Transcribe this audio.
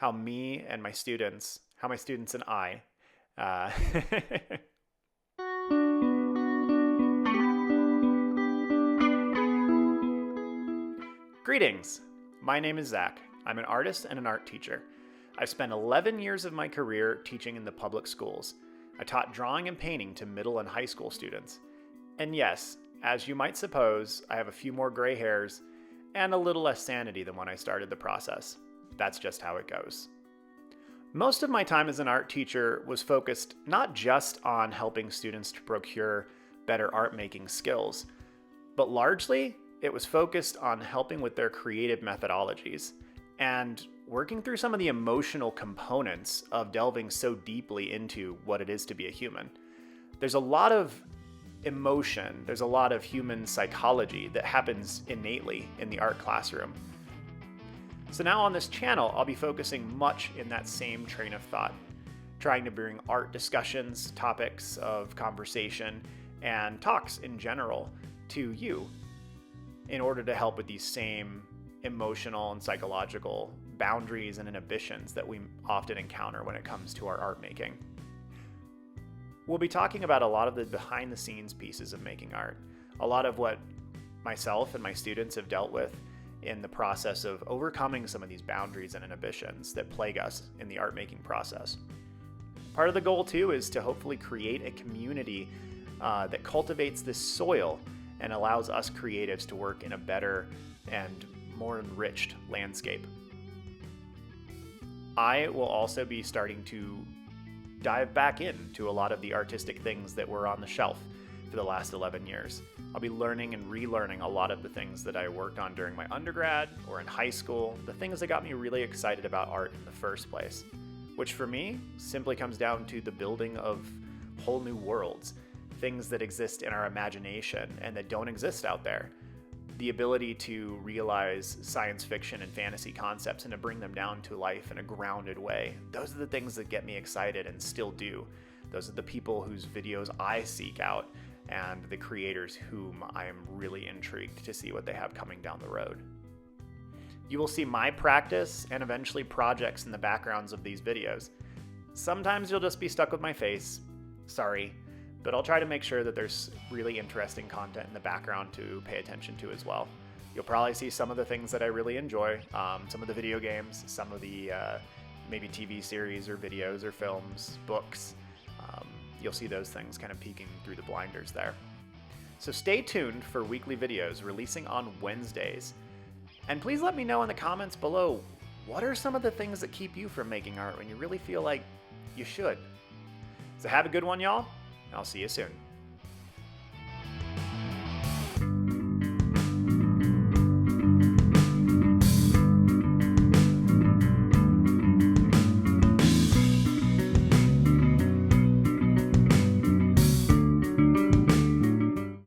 how my students and I, uh, Greetings. My name is Zach. I'm an artist and an art teacher. I've spent 11 years of my career teaching in the public schools. I taught drawing and painting to middle and high school students. And yes, as you might suppose, I have a few more gray hairs and a little less sanity than when I started the process. That's just how it goes. Most of my time as an art teacher was focused not just on helping students to procure better art making skills, but largely it was focused on helping with their creative methodologies and working through some of the emotional components of delving so deeply into what it is to be a human. There's a lot of emotion, there's a lot of human psychology that happens innately in the art classroom. So now on this channel, I'll be focusing much in that same train of thought, trying to bring art discussions, topics of conversation, and talks in general to you in order to help with these same emotional and psychological boundaries and inhibitions that we often encounter when it comes to our art making. We'll be talking about a lot of the behind the scenes pieces of making art, a lot of what myself and my students have dealt with in the process of overcoming some of these boundaries and inhibitions that plague us in the art making process. Part of the goal too is to hopefully create a community that cultivates this soil and allows us creatives to work in a better and more enriched landscape. I will also be starting to dive back into a lot of the artistic things that were on the shelf for the last 11 years. I'll be learning and relearning a lot of the things that I worked on during my undergrad or in high school, the things that got me really excited about art in the first place, which for me simply comes down to the building of whole new worlds, things that exist in our imagination and that don't exist out there. The ability to realize science fiction and fantasy concepts and to bring them down to life in a grounded way. Those are the things that get me excited and still do. Those are the people whose videos I seek out and the creators whom I am really intrigued to see what they have coming down the road. You will see my practice and eventually projects in the backgrounds of these videos. Sometimes you'll just be stuck with my face. Sorry. But I'll try to make sure that there's really interesting content in the background to pay attention to as well. You'll probably see some of the things that I really enjoy, some of the video games, some of the maybe TV series or videos or films, books. You'll see those things kind of peeking through the blinders there. So stay tuned for weekly videos releasing on Wednesdays. And please let me know in the comments below, what are some of the things that keep you from making art when you really feel like you should? So have a good one, y'all. I'll see you soon.